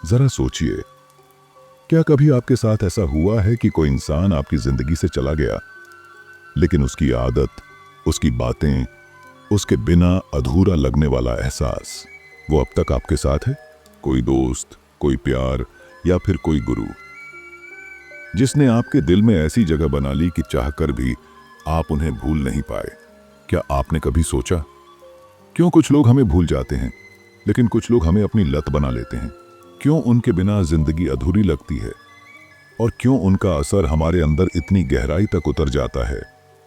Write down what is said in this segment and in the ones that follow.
जरा सोचिए, क्या कभी आपके साथ ऐसा हुआ है कि कोई इंसान आपकी जिंदगी से चला गया, लेकिन उसकी आदत, उसकी बातें, उसके बिना अधूरा लगने वाला एहसास, वो अब तक आपके साथ है? कोई दोस्त, कोई प्यार या फिर कोई गुरु, जिसने आपके दिल में ऐसी जगह बना ली कि चाहकर भी आप उन्हें भूल नहीं पाए। क्या आपने कभी सोचा, क्यों कुछ लोग हमें भूल जाते हैं, लेकिन कुछ लोग हमें अपनी लत बना लेते हैं? क्यों उनके बिना जिंदगी अधूरी लगती है, और क्यों उनका असर हमारे अंदर इतनी गहराई तक उतर जाता है?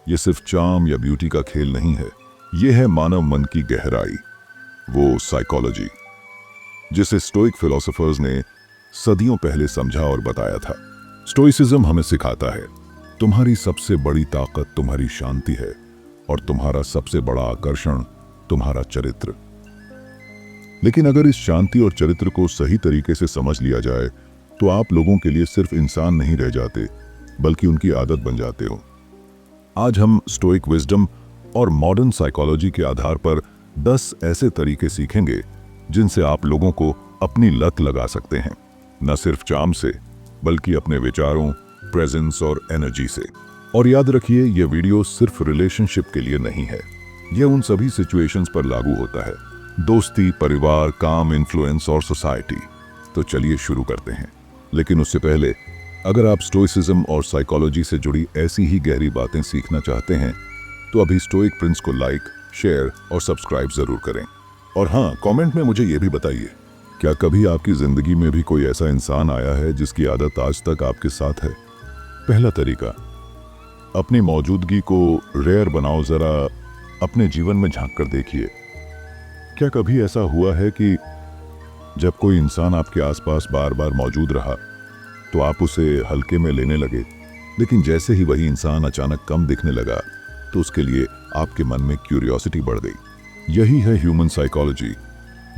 ये सिर्फ चार्म या ब्यूटी का खेल नहीं है, ये है मानव मन की गहराई, वो साइकोलॉजी जिसे स्टोइक फिलोसोफर्स ने सदियों पहले समझा और बताया था। स्टोइसिज्म हमें सिखाता है, तुम्हारी सबसे बड़ी ताकत तुम्हारी शांति है, और तुम्हारा सबसे बड़ा आकर्षण तुम्हारा चरित्र। लेकिन अगर इस शांति और चरित्र को सही तरीके से समझ लिया जाए, तो आप लोगों के लिए सिर्फ इंसान नहीं रह जाते, बल्कि उनकी आदत बन जाते हो। आज हम स्टोइक विजडम और मॉडर्न साइकोलॉजी के आधार पर 10 ऐसे तरीके सीखेंगे जिनसे आप लोगों को अपनी लत लगा सकते हैं, न सिर्फ चार्म से, बल्कि अपने विचारों, प्रेजेंस और एनर्जी से। और याद रखिए, यह वीडियो सिर्फ रिलेशनशिप के लिए नहीं है, यह उन सभी सिचुएशंस पर लागू होता है, दोस्ती, परिवार, काम, इन्फ्लुएंस और सोसाइटी। तो चलिए शुरू करते हैं। लेकिन उससे पहले, अगर आप स्टोइसिज्म और साइकोलॉजी से जुड़ी ऐसी ही गहरी बातें सीखना चाहते हैं, तो अभी स्टोइक प्रिंस को लाइक, शेयर और सब्सक्राइब जरूर करें। और हाँ, कमेंट में मुझे ये भी बताइए, क्या कभी आपकी जिंदगी में भी कोई ऐसा इंसान आया है जिसकी आदत आज तक आपके साथ है? पहला तरीका, अपनी मौजूदगी को रेयर बनाओ। जरा अपने जीवन में झांक कर देखिए, क्या कभी ऐसा हुआ है कि जब कोई इंसान आपके आसपास बार बार मौजूद रहा, तो आप उसे हल्के में लेने लगे, लेकिन जैसे ही वही इंसान अचानक कम दिखने लगा, तो उसके लिए आपके मन में क्यूरियोसिटी बढ़ गई। यही है ह्यूमन साइकोलॉजी।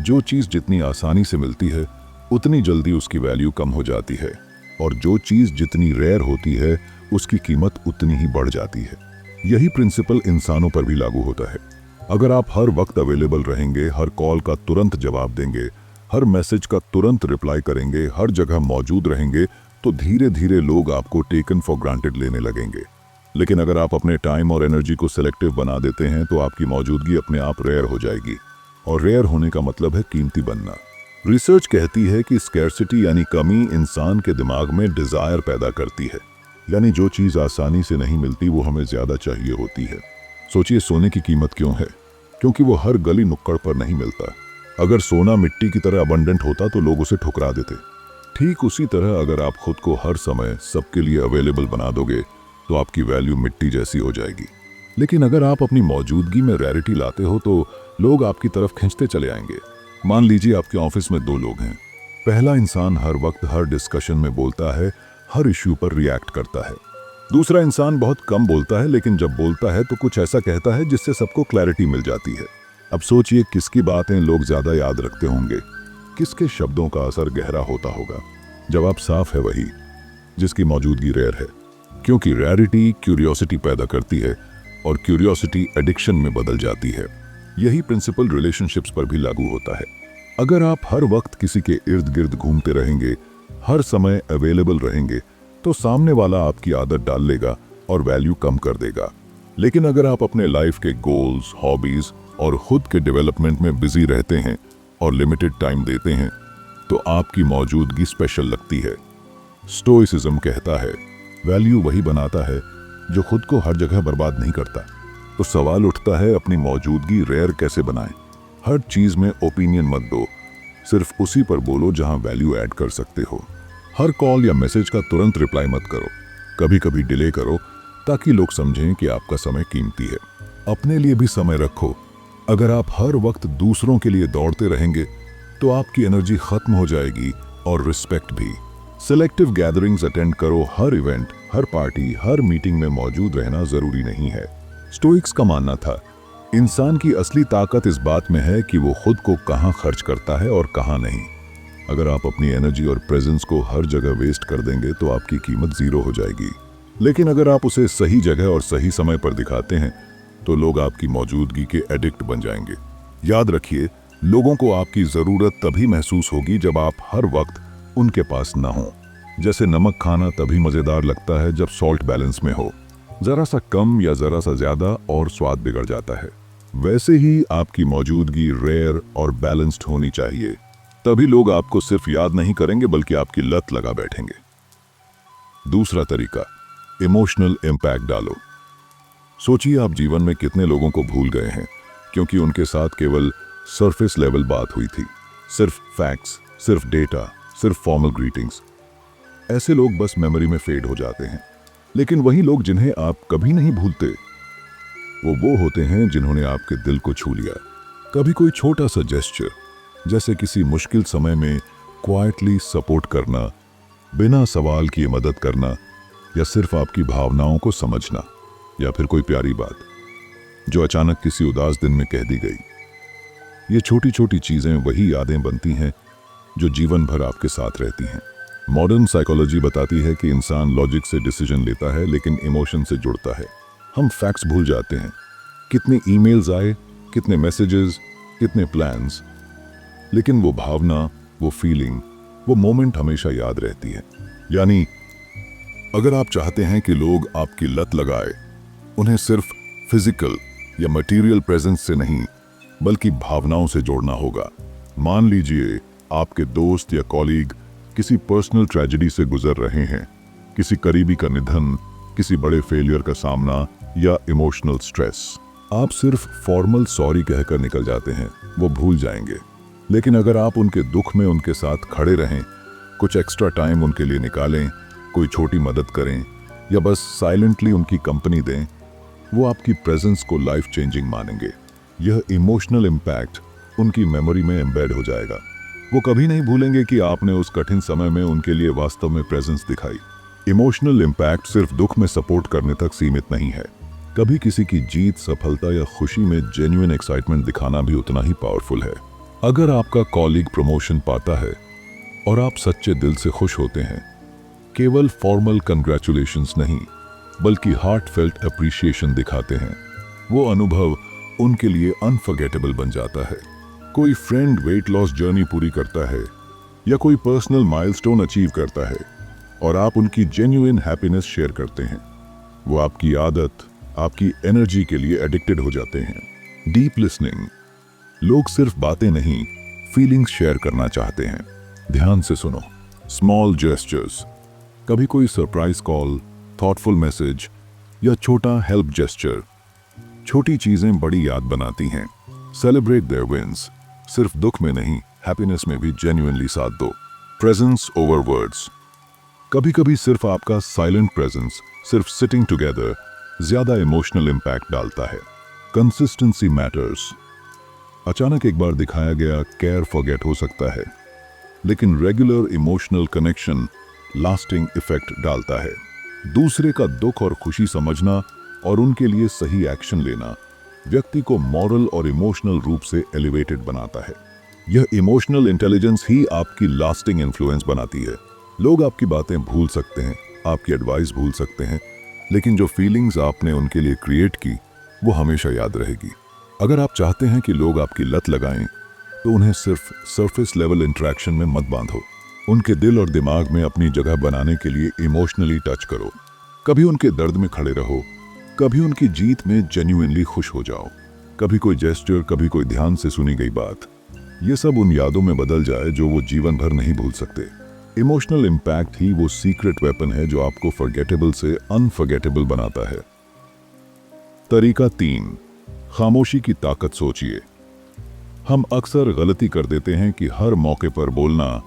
जो चीज़ जितनी आसानी से मिलती है, उतनी जल्दी उसकी वैल्यू कम हो जाती है, और जो चीज़ जितनी रेयर होती है, उसकी कीमत उतनी ही बढ़ जाती है। यही प्रिंसिपल इंसानों पर भी लागू होता है। अगर आप हर वक्त अवेलेबल रहेंगे, हर कॉल का तुरंत जवाब देंगे, हर मैसेज का तुरंत रिप्लाई करेंगे, हर जगह मौजूद रहेंगे, तो धीरे धीरे लोग आपको टेकन फॉर ग्रांटेड लेने लगेंगे। लेकिन अगर आप अपने टाइम और एनर्जी को सिलेक्टिव बना देते हैं, तो आपकी मौजूदगी अपने आप रेयर हो जाएगी, और रेयर होने का मतलब है कीमती बनना। रिसर्च कहती है कि स्कैर्सिटी यानी कमी इंसान के दिमाग में डिजायर पैदा करती है, यानी जो चीज़ आसानी से नहीं मिलती वो हमें ज़्यादा चाहिए होती है। सोचिए, सोने की कीमत क्यों है? क्योंकि वो हर गली नुक्कड़ पर नहीं मिलता। अगर सोना मिट्टी की तरह अबंडेंट होता तो लोग उसे ठुकरा देते। ठीक उसी तरह अगर आप खुद को हर समय सबके लिए अवेलेबल बना दोगे, तो आपकी वैल्यू मिट्टी जैसी हो जाएगी। लेकिन अगर आप अपनी मौजूदगी में रैरिटी लाते हो, तो लोग आपकी तरफ खींचते चले आएंगे। मान लीजिए आपके ऑफिस में 2 लोग हैं। पहला इंसान हर वक्त हर डिस्कशन में बोलता है, हर इश्यू पर रिएक्ट करता है। दूसरा इंसान बहुत कम बोलता है, लेकिन जब बोलता है तो कुछ ऐसा कहता है जिससे सबको क्लैरिटी मिल जाती है। अब सोचिए, किसकी बातें लोग ज्यादा याद रखते होंगे, किसके शब्दों का असर गहरा होता होगा? जवाब साफ है, वही जिसकी मौजूदगी रेयर है। क्योंकि रैरिटी क्यूरियोसिटी पैदा करती है, और क्यूरियोसिटी एडिक्शन में बदल जाती है। यही प्रिंसिपल रिलेशनशिप्स पर भी लागू होता है। अगर आप हर वक्त किसी के इर्द गिर्द घूमते रहेंगे, हर समय अवेलेबल रहेंगे, तो सामने वाला आपकी आदत डाल लेगा और वैल्यू कम कर देगा। लेकिन अगर आप अपने लाइफ के गोल्स, हॉबीज और खुद के डेवलपमेंट में बिजी रहते हैं और लिमिटेड टाइम देते हैं, तो आपकी मौजूदगी स्पेशल लगती है। स्टोइसिज्म कहता है, वैल्यू वही बनाता है जो खुद को हर जगह बर्बाद नहीं करता। तो सवाल उठता है, अपनी मौजूदगी रेयर कैसे बनाएं? हर चीज में ओपिनियन मत दो, सिर्फ उसी पर बोलो जहां वैल्यू ऐड कर सकते हो। हर कॉल या मैसेज का तुरंत रिप्लाई मत करो, कभी कभी डिले करो, ताकि लोग समझें कि आपका समय कीमती है। अपने लिए भी समय रखो। अगर आप हर वक्त दूसरों के लिए दौड़ते रहेंगे, तो आपकी एनर्जी खत्म हो जाएगी, और रिस्पेक्ट भी। सिलेक्टिव गैदरिंग्स अटेंड करो। हर इवेंट, हर पार्टी, हर मीटिंग में मौजूद रहना जरूरी नहीं है। स्टोइक्स का मानना था, इंसान की असली ताकत इस बात में है कि वो खुद को कहाँ खर्च करता है और कहाँ नहीं। अगर आप अपनी एनर्जी और प्रेजेंस को हर जगह वेस्ट कर देंगे, तो आपकी कीमत जीरो हो जाएगी। लेकिन अगर आप उसे सही जगह और सही समय पर दिखाते हैं, तो लोग आपकी मौजूदगी के एडिक्ट बन जाएंगे। याद रखिए, लोगों को आपकी ज़रूरत तभी महसूस होगी जब आप हर वक्त उनके पास ना हो। जैसे नमक खाना तभी मज़ेदार लगता है जब सॉल्ट बैलेंस में हो, ज़रा सा कम या ज़रा सा ज़्यादा और स्वाद बिगड़ जाता है। वैसे ही आपकी मौजूदगी रेयर और बैलेंस्ड होनी चाहिए, तभी लोग आपको सिर्फ याद नहीं करेंगे बल्कि आपकी लत लगा बैठेंगे। दूसरा तरीका, इमोशनल इम्पैक्ट डालो। सोचिए आप जीवन में कितने लोगों को भूल गए हैं क्योंकि उनके साथ केवल सरफेस लेवल बात हुई थी, सिर्फ फैक्ट्स, सिर्फ डेटा, सिर्फ फॉर्मल ग्रीटिंग्स। ऐसे लोग बस मेमोरी में फेड हो जाते हैं। लेकिन वही लोग जिन्हें आप कभी नहीं भूलते, वो होते हैं जिन्होंने आपके दिल को छू लिया। कभी कोई छोटा सा जेस्चर, जैसे किसी मुश्किल समय में क्वाइटली सपोर्ट करना, बिना सवाल किए मदद करना, या सिर्फ आपकी भावनाओं को समझना, या फिर कोई प्यारी बात जो अचानक किसी उदास दिन में कह दी गई। ये छोटी छोटी चीजें वही यादें बनती हैं जो जीवन भर आपके साथ रहती हैं। मॉडर्न साइकोलॉजी बताती है कि इंसान लॉजिक से डिसीजन लेता है लेकिन इमोशन से जुड़ता है। हम फैक्ट्स भूल जाते हैं, कितने ईमेल्स आए, कितने मैसेजेस, कितने प्लान्स, लेकिन वो भावना, वो फीलिंग, वो मोमेंट हमेशा याद रहती है। यानी अगर आप चाहते हैं कि लोग आपकी लत लगाए, उन्हें सिर्फ फिजिकल या मटेरियल प्रेजेंस से नहीं बल्कि भावनाओं से जोड़ना होगा। मान लीजिए आपके दोस्त या कॉलीग किसी पर्सनल ट्रेजेडी से गुजर रहे हैं, किसी करीबी का निधन, किसी बड़े फेलियर का सामना या इमोशनल स्ट्रेस। आप सिर्फ फॉर्मल सॉरी कहकर निकल जाते हैं, वो भूल जाएंगे। लेकिन अगर आप उनके दुख में उनके साथ खड़े रहें, कुछ एक्स्ट्रा टाइम उनके लिए निकालें, कोई छोटी मदद करें या बस साइलेंटली उनकी कंपनी दें, वो आपकी प्रेजेंस को लाइफ चेंजिंग मानेंगे। यह इमोशनल इम्पैक्ट उनकी मेमोरी में एम्बेड हो जाएगा। वो कभी नहीं भूलेंगे कि आपने उस कठिन समय में उनके लिए वास्तव में प्रेजेंस दिखाई। इमोशनल इम्पैक्ट सिर्फ दुख में सपोर्ट करने तक सीमित नहीं है। कभी किसी की जीत, सफलता या खुशी में जेन्युइन एक्साइटमेंट दिखाना भी उतना ही पावरफुल है। अगर आपका कॉलीग प्रमोशन पाता है और आप सच्चे दिल से खुश होते हैं, केवल फॉर्मल कंग्रेचुलेशंस नहीं बल्कि हार्टफेल्ट अप्रिशिएशन दिखाते हैं, वो अनुभव उनके लिए अनफॉरगेटेबल बन जाता है। कोई फ्रेंड वेट लॉस जर्नी पूरी करता है या कोई पर्सनल माइलस्टोन अचीव करता है और आप उनकी जेन्युइन हैप्पीनेस शेयर करते हैं, वो आपकी आदत, आपकी एनर्जी के लिए एडिक्टेड हो जाते हैं। डीप लिसनिंग, लोग सिर्फ बातें नहीं, फीलिंग्स शेयर करना चाहते हैं। ध्यान से सुनो। स्मॉल जेस्चर्स, कभी कोई सरप्राइज कॉल, थॉटफुल मैसेज या छोटा हेल्प जेस्चर, छोटी चीजें बड़ी याद बनाती हैं। सेलिब्रेट देयर विंस, सिर्फ दुख में नहीं, हैप्पीनेस में भी जेन्युइनली साथ दो। प्रेजेंस ओवर वर्ड्स, कभी कभी सिर्फ आपका साइलेंट प्रेजेंस, सिर्फ सिटिंग टुगेदर ज्यादा इमोशनल इम्पैक्ट डालता है। कंसिस्टेंसी मैटर्स, अचानक एक बार दिखाया गया केयर फॉरगेट हो सकता है, लेकिन regular emotional connection lasting effect डालता है। दूसरे का दुख और खुशी समझना और उनके लिए सही एक्शन लेना व्यक्ति को मॉरल और इमोशनल रूप से एलिवेटेड बनाता है। यह इमोशनल इंटेलिजेंस ही आपकी लास्टिंग इन्फ्लुएंस बनाती है। लोग आपकी बातें भूल सकते हैं, आपकी एडवाइस भूल सकते हैं, लेकिन जो फीलिंग्स आपने उनके लिए क्रिएट की वो हमेशा याद रहेगी। अगर आप चाहते हैं कि लोग आपकी लत लगाएं, तो उन्हें सिर्फ सरफेस लेवल इंटरेक्शन में मत बांधो। उनके दिल और दिमाग में अपनी जगह बनाने के लिए इमोशनली टच करो। कभी उनके दर्द में खड़े रहो, कभी उनकी जीत में जेन्युइनली खुश हो जाओ। कभी कोई जेस्चर, कभी कोई ध्यान से सुनी गई बात, ये सब उन यादों में बदल जाए जो वो जीवन भर नहीं भूल सकते। इमोशनल इम्पैक्ट ही वो सीक्रेट वेपन है जो आपको फॉरगेटेबल से अनफॉरगेटेबल बनाता है। तरीका 3, खामोशी की ताकत सोचिए। हम अक्सर गलती कर देते हैं कि हर मौके पर बोलना,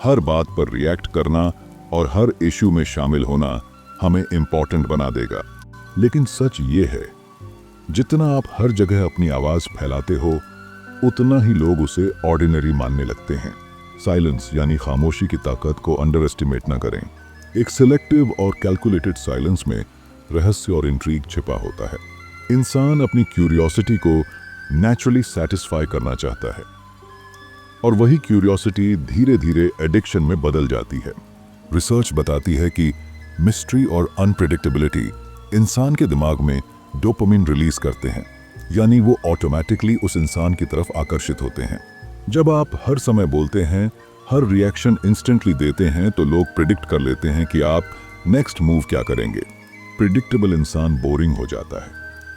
हर बात पर रिएक्ट करना और हर इश्यू में शामिल होना हमें इम्पोर्टेंट बना देगा। लेकिन सच ये है, जितना आप हर जगह अपनी आवाज फैलाते हो, उतना ही लोग उसे ऑर्डिनरी मानने लगते हैं। साइलेंस यानी खामोशी की ताकत को अंडर एस्टिमेट ना करें। एक सिलेक्टिव और कैलकुलेटेड साइलेंस में रहस्य और इंट्रीग छिपा होता है। इंसान अपनी क्यूरियोसिटी को नेचुरली सेटिस्फाई करना चाहता है और वही क्यूरियोसिटी धीरे धीरे एडिक्शन में बदल जाती है। रिसर्च बताती है कि मिस्ट्री और अनप्रेडिक्टेबिलिटी इंसान के दिमाग में डोपामिन रिलीज करते हैं, यानी वो ऑटोमेटिकली उस इंसान की तरफ आकर्षित होते हैं। जब आप हर समय बोलते हैं, हर रिएक्शन इंस्टेंटली देते हैं, तो लोग प्रिडिक्ट कर लेते हैं कि आप नेक्स्ट मूव क्या करेंगे। प्रिडिक्टेबल इंसान बोरिंग हो जाता है।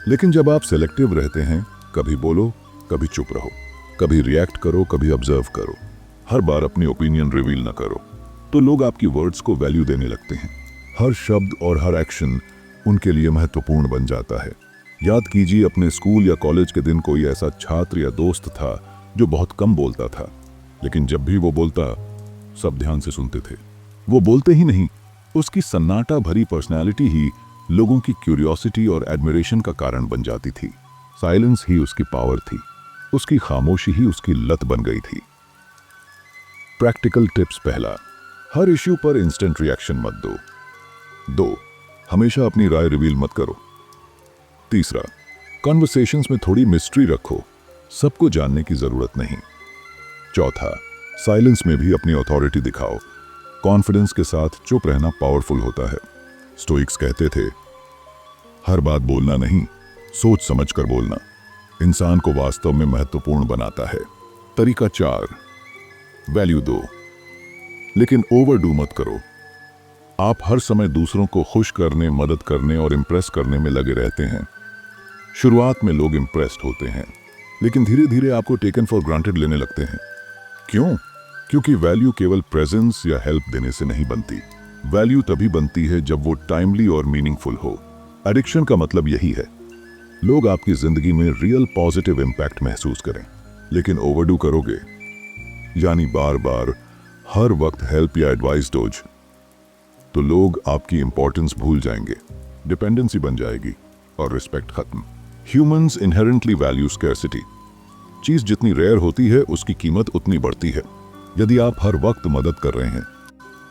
लेकिन जब आप सेलेक्टिव रहते हैं, कभी बोलो, कभी चुप रहो, कभी रिएक्ट करो, कभी ऑब्जर्व करो, हर बार अपनी ओपिनियन रिवील न करो, तो लोग आपकी वर्ड्स को वैल्यू देने लगते हैं। हर शब्द और हर एक्शन उनके लिए महत्वपूर्ण बन जाता है। याद कीजिए, अपने स्कूल या कॉलेज के दिन कोई ऐसा छात्र या दोस्त था जो बहुत कम बोलता था, लेकिन जब भी वो बोलता, सब ध्यान से सुनते थे। वो बोलते ही नहीं, उसकी सन्नाटा भरी पर्सनैलिटी ही लोगों की क्यूरियोसिटी और एडमिरेशन का कारण बन जाती थी। साइलेंस ही उसकी पावर थी, उसकी खामोशी ही उसकी लत बन गई थी। Practical tips. पहला, हर इश्यू पर इंस्टेंट रिएक्शन मत दो। 2, हमेशा अपनी राय रिवील मत करो। तीसरा, कॉन्वर्सेशंस में थोड़ी मिस्ट्री रखो, सबको जानने की जरूरत नहीं। चौथा, साइलेंस में भी अपनी अथॉरिटी दिखाओ। कॉन्फिडेंस के साथ चुप रहना पावरफुल होता है। स्टोइक्स कहते थे, हर बात बोलना नहीं, सोच समझकर बोलना इंसान को वास्तव में महत्वपूर्ण बनाता है। तरीका 4, वैल्यू दो, लेकिन ओवरडू मत करो। आप हर समय दूसरों को खुश करने, मदद करने और इम्प्रेस करने में लगे रहते हैं। शुरुआत में लोग इम्प्रेस्ड होते हैं, लेकिन धीरे धीरे आपको टेकन फॉर ग्रांटेड लेने लगते हैं। क्यों? क्योंकि वैल्यू केवल प्रेजेंस या हेल्प देने से नहीं बनती। वैल्यू तभी बनती है जब वो टाइमली और मीनिंगफुल हो। एडिक्शन का मतलब यही है, लोग आपकी जिंदगी में रियल पॉजिटिव इम्पैक्ट महसूस करें। लेकिन ओवरडू करोगे, यानी बार बार हर वक्त हेल्प या एडवाइस दोज, तो लोग आपकी इंपॉर्टेंस भूल जाएंगे, डिपेंडेंसी बन जाएगी और रिस्पेक्ट खत्म। Humans inherently value scarcity. चीज जितनी रेयर होती है, उसकी कीमत उतनी बढ़ती है। यदि आप हर वक्त मदद कर रहे हैं,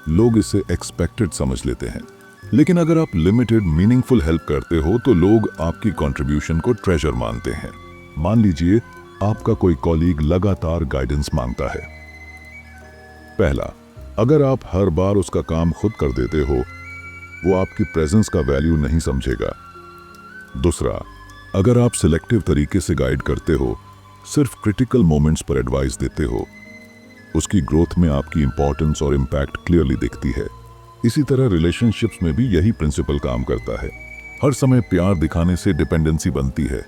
लोग इसे एक्सपेक्टेड समझ लेते हैं। लेकिन अगर आप लिमिटेड मीनिंगफुल हेल्प करते हो, तो लोग आपकी कंट्रीब्यूशन को ट्रेजर मानते हैं। मान लीजिए, आपका कोई कॉलीग लगातार गाइडेंस मांगता है। पहला, अगर आप हर बार उसका काम खुद कर देते हो, वो आपकी प्रेजेंस का वैल्यू नहीं समझेगा। दूसरा, अगर आप सिलेक्टिव तरीके से गाइड करते हो, सिर्फ क्रिटिकल मोमेंट्स पर एडवाइस देते हो, उसकी ग्रोथ में आपकी इंपॉर्टेंस और इम्पैक्ट क्लियरली दिखती है। इसी तरह रिलेशनशिप्स में भी यही प्रिंसिपल काम करता है। हर समय प्यार दिखाने से डिपेंडेंसी बनती है,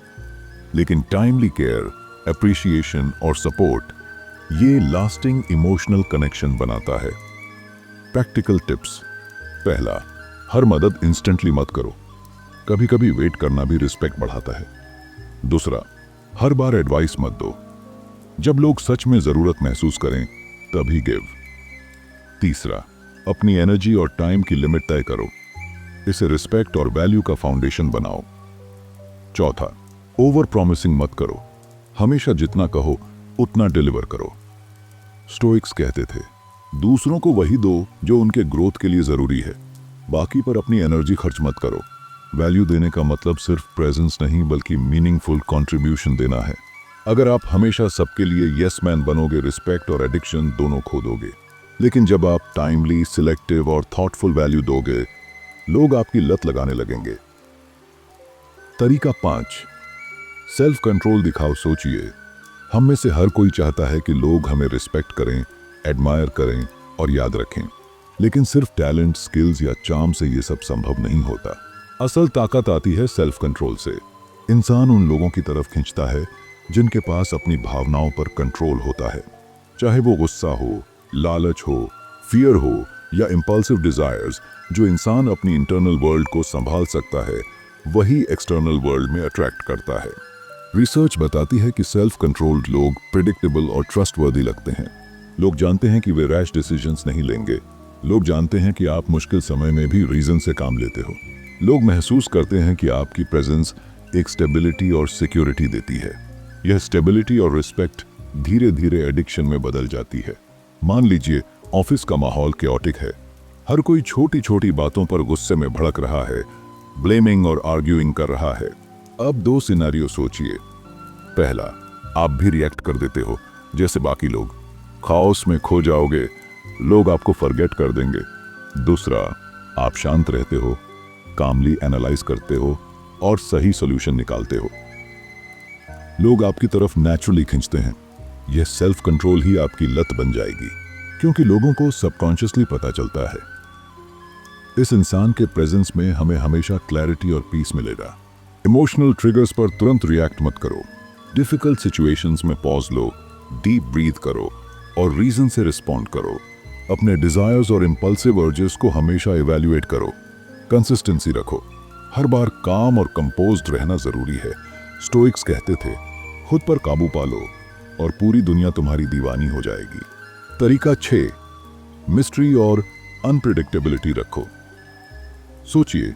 लेकिन टाइमली केयर, एप्रिशिएशन और सपोर्ट, ये लास्टिंग इमोशनल कनेक्शन बनाता है। Practical tips. पहला, हर मदद इंस्टेंटली मत करो, कभी कभी वेट करना भी रिस्पेक्ट बढ़ाता है। दूसरा, हर बार एडवाइस मत दो, जब लोग सच में जरूरत महसूस करें तभी गिव। तीसरा, अपनी एनर्जी और टाइम की लिमिट तय करो, इसे रिस्पेक्ट और वैल्यू का फाउंडेशन बनाओ। चौथा, ओवर प्रॉमिसिंग मत करो, हमेशा जितना कहो उतना डिलीवर करो। स्टोइक्स कहते थे, दूसरों को वही दो जो उनके ग्रोथ के लिए जरूरी है, बाकी पर अपनी एनर्जी खर्च मत करो। वैल्यू देने का मतलब सिर्फ प्रेजेंस नहीं, बल्कि मीनिंगफुल कंट्रीब्यूशन देना है। अगर आप हमेशा सबके लिए यस मैन बनोगे, रिस्पेक्ट और एडिक्शन दोनों खो दोगे। लेकिन जब आप टाइमली, सिलेक्टिव और थॉटफुल वैल्यू दोगे, लोग आपकी लत लगाने लगेंगे। तरीका 5, सेल्फ कंट्रोल दिखाओ। सोचिए, हम में से हर कोई चाहता है कि लोग हमें रिस्पेक्ट करें, एडमायर करें और याद रखें, लेकिन सिर्फ टैलेंट, स्किल्स या चार्म से ये सब संभव नहीं होता। असल ताकत आती है सेल्फ कंट्रोल से। इंसान उन लोगों की तरफ खींचता है जिनके पास अपनी भावनाओं पर कंट्रोल होता है, चाहे वो गुस्सा हो, लालच हो, फियर हो या इंपल्सिव डिजायर्स। जो इंसान अपनी इंटरनल वर्ल्ड को संभाल सकता है, वही एक्सटर्नल वर्ल्ड में अट्रैक्ट करता है। रिसर्च बताती है कि सेल्फ कंट्रोल्ड लोग प्रिडिक्टेबल और ट्रस्टवर्दी लगते हैं। लोग जानते हैं कि वे रैश डिसीजंस नहीं लेंगे। लोग जानते हैं कि आप मुश्किल समय में भी रीजन से काम लेते हो। लोग महसूस करते हैं कि आपकी प्रेजेंस एक स्टेबिलिटी और सिक्योरिटी देती है। यह स्टेबिलिटी और रिस्पेक्ट धीरे धीरे एडिक्शन में बदल जाती है। मान लीजिए, ऑफिस का माहौल कैओटिक है, हर कोई छोटी छोटी बातों पर गुस्से में भड़क रहा है, ब्लेमिंग और आर्ग्यूइंग कर रहा है। अब 2 सिनेरियो सोचिए। पहला, आप भी रिएक्ट कर देते हो जैसे बाकी लोग, खाओस में खो जाओगे, लोग आपको फॉरगेट कर देंगे। दूसरा, आप शांत रहते हो, कामली एनालाइज करते हो और सही सॉल्यूशन निकालते हो। लोग आपकी तरफ नेचुरली खींचते हैं। यह सेल्फ कंट्रोल ही आपकी लत बन जाएगी, क्योंकि लोगों को सबकॉन्शियसली पता चलता है। इस इंसान के प्रेजेंस में हमें हमेशा क्लैरिटी और पीस मिलेगा। इमोशनल ट्रिगर्स पर तुरंत रिएक्ट मत करो। डिफिकल्ट सिचुएशंस में पॉज लो, डीप ब्रीथ करो और रीजन से रिस्पॉन्ड करो। अपने डिजायर्स और इंपल्सिव अर्जेस को हमेशा इवैल्यूएट करो। कंसिस्टेंसी रखो। हर बार काम और कंपोज्ड रहना जरूरी है। स्टोइक्स कहते थे, खुद पर काबू पालो और पूरी दुनिया तुम्हारी दीवानी हो जाएगी। तरीका 6, मिस्ट्री और अनप्रेडिक्टेबिलिटी रखो। सोचिए,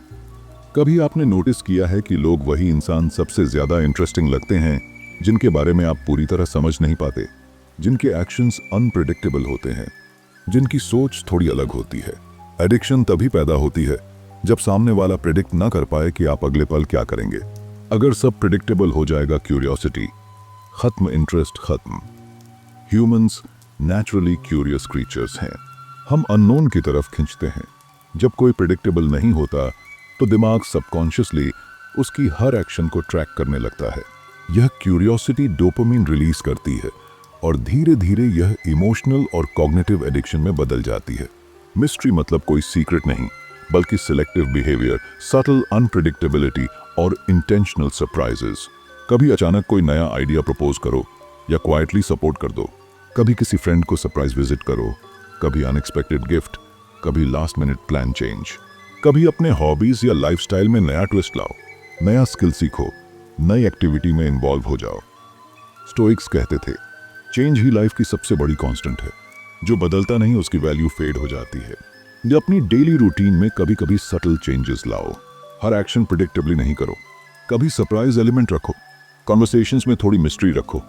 कभी आपने नोटिस किया है कि लोग वही इंसान सबसे ज्यादा इंटरेस्टिंग लगते हैं जिनके बारे में आप पूरी तरह समझ नहीं पाते, जिनके एक्शंस अनप्रेडिक्टेबल होते हैं, जिनकी सोच थोड़ी अलग होती है। एडिक्शन तभी पैदा होती है जब सामने वाला प्रेडिक्ट ना कर पाए कि आप अगले पल क्या करेंगे। अगर सब प्रेडिक्टेबल हो जाएगा, क्यूरियोसिटी खत्म, इंटरेस्ट खत्म। ह्यूमंस नेचुरली क्यूरियस क्रीचर्स हैं। हम अननोन की तरफ खींचते हैं। जब कोई प्रेडिक्टेबल नहीं होता तो दिमाग सबकॉन्शियसली उसकी हर एक्शन को ट्रैक करने लगता है। यह क्यूरियोसिटी डोपामिन रिलीज करती है और धीरे धीरे यह इमोशनल और कॉग्निटिव एडिक्शन में बदल जाती है। मिस्ट्री मतलब कोई सीक्रेट नहीं, बल्कि सिलेक्टिव बिहेवियर, सटल अनप्रेडिक्टेबिलिटी और इंटेंशनल सरप्राइजेस। कभी अचानक कोई नया आइडिया प्रपोज करो या क्वाइटली सपोर्ट कर दो। कभी किसी फ्रेंड को सरप्राइज विजिट करो, कभी अनएक्सपेक्टेड गिफ्ट, कभी लास्ट मिनट प्लान चेंज। कभी अपने हॉबीज या लाइफस्टाइल में नया ट्विस्ट लाओ, नया स्किल सीखो, नई एक्टिविटी में इन्वॉल्व हो जाओ। स्टोइक्स कहते थे, चेंज ही लाइफ की सबसे बड़ी कांस्टेंट है। जो बदलता नहीं उसकी वैल्यू फेड हो जाती है। जो अपनी डेली रूटीन में कभी कभी सटल चेंजेस लाओ। हर एक्शन प्रेडिक्टेबली नहीं करो, कभी सरप्राइज एलिमेंट रखो। कॉन्वर्सेशंस में थोड़ी मिस्ट्री रखो,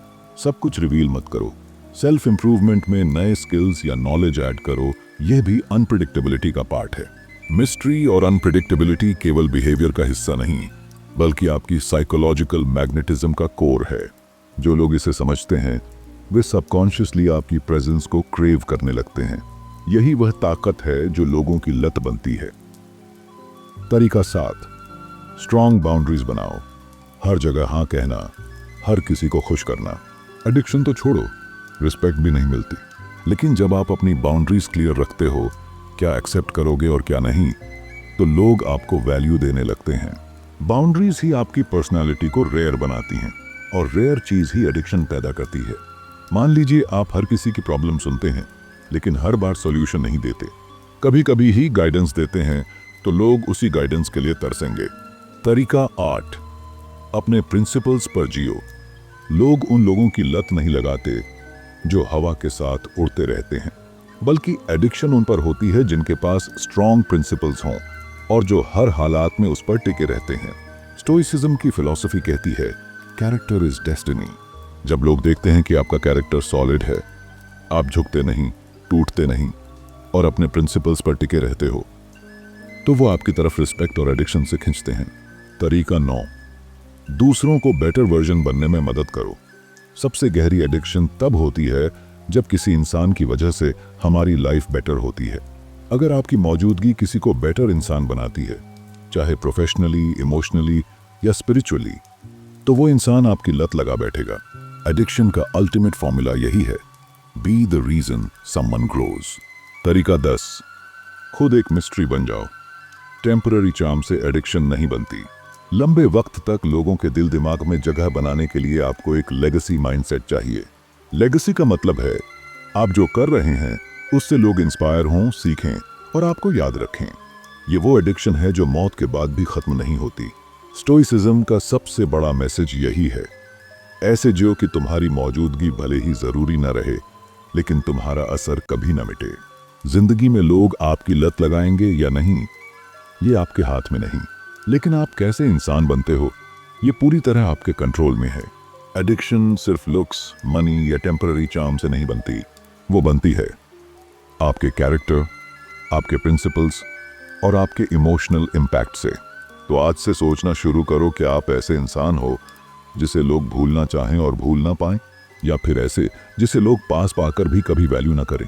सब कुछ रिवील मत करो। सेल्फ इंप्रूवमेंट में नए स्किल्स या नॉलेज ऐड करो, यह भी अनप्रेडिक्टेबिलिटी का पार्ट है। मिस्ट्री और अनप्रेडिक्टेबिलिटी केवल बिहेवियर का हिस्सा नहीं, बल्कि आपकी साइकोलॉजिकल मैग्नेटिज्म का कोर है। जो लोग इसे समझते हैं वे सबकॉन्शियसली आपकी प्रेजेंस को क्रेव करने लगते हैं। यही वह ताकत है जो लोगों की लत बनती है। तरीका 7, स्ट्रॉन्ग बाउंड्रीज बनाओ। हर जगह हाँ कहना, हर किसी को खुश करना। एडिक्शन तो छोड़ो, रिस्पेक्ट भी नहीं मिलती। लेकिन जब आप अपनी बाउंड्रीज क्लियर रखते हो, क्या एक्सेप्ट करोगे और क्या नहीं, तो लोग आपको वैल्यू देने लगते हैं। बाउंड्रीज ही आपकी पर्सनालिटी को रेयर बनाती हैं और रेयर चीज ही एडिक्शन पैदा करती है। मान लीजिए आप हर किसी की प्रॉब्लम सुनते हैं, लेकिन हर बार सॉल्यूशन नहीं देते। कभी कभी ही गाइडेंस देते हैं, तो लोग उसी गाइडेंस के लिए तरसेंगे। तरीका 8, अपने प्रिंसिपल्स पर जियो। लोग उन लोगों की लत नहीं लगाते जो हवा के साथ उड़ते रहते हैं, बल्कि एडिक्शन उन पर होती है जिनके पास स्ट्रॉन्ग प्रिंसिपल्स हों और जो हर हालात में उस पर टिके रहते हैं। स्टोइसिज्म की फिलॉसफी कहती है, कैरेक्टर इज डेस्टिनी। जब लोग देखते हैं कि आपका कैरेक्टर सॉलिड है, आप झुकते नहीं, टूटते नहीं और अपने प्रिंसिपल्स पर टिके रहते हो, तो वो आपकी तरफ रिस्पेक्ट और एडिक्शन से खींचते हैं। तरीका 9, दूसरों को बेटर वर्जन बनने में मदद करो। सबसे गहरी एडिक्शन तब होती है जब किसी इंसान की वजह से हमारी लाइफ बेटर होती है। अगर आपकी मौजूदगी किसी को बेटर इंसान बनाती है, चाहे प्रोफेशनली, इमोशनली या स्पिरिचुअली, तो वो इंसान आपकी लत लगा बैठेगा। एडिक्शन का अल्टीमेट फॉर्मूला यही है, be the reason someone grows. तरीका 10, खुद एक मिस्ट्री बन जाओ। टेम्पररी चार्म से एडिक्शन नहीं बनती। लंबे वक्त तक लोगों के दिल दिमाग में जगह बनाने के लिए आपको एक लेगेसी माइंडसेट चाहिए। लेगेसी का मतलब है आप जो कर रहे हैं उससे लोग इंस्पायर हों, सीखें और आपको याद रखें। ये वो एडिक्शन है जो मौत के बाद भी खत्म नहीं होती। स्टोइसिज्म का सबसे बड़ा मैसेज यही है, ऐसे जियो कि तुम्हारी मौजूदगी भले ही जरूरी न रहे, लेकिन तुम्हारा असर कभी न मिटे। जिंदगी में लोग आपकी लत लगाएंगे या नहीं, ये आपके हाथ में नहीं, लेकिन आप कैसे इंसान बनते हो, ये पूरी तरह आपके कंट्रोल में है। एडिक्शन सिर्फ लुक्स, मनी या टेम्पररी चार्म से नहीं बनती, वो बनती है आपके कैरेक्टर, आपके प्रिंसिपल्स और आपके इमोशनल इम्पैक्ट से। तो आज से सोचना शुरू करो कि आप ऐसे इंसान हो जिसे लोग भूलना चाहें और भूल ना पाएं, या फिर ऐसे जिसे लोग पास पाकर भी कभी वैल्यू ना करें।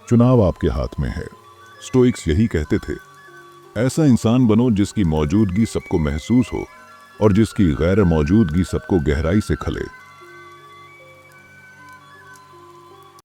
चुनाव आपके हाथ में है। स्टोइक्स यही कहते थे, ऐसा इंसान बनो जिसकी मौजूदगी सबको महसूस हो और जिसकी गैर मौजूदगी सबको गहराई से खले।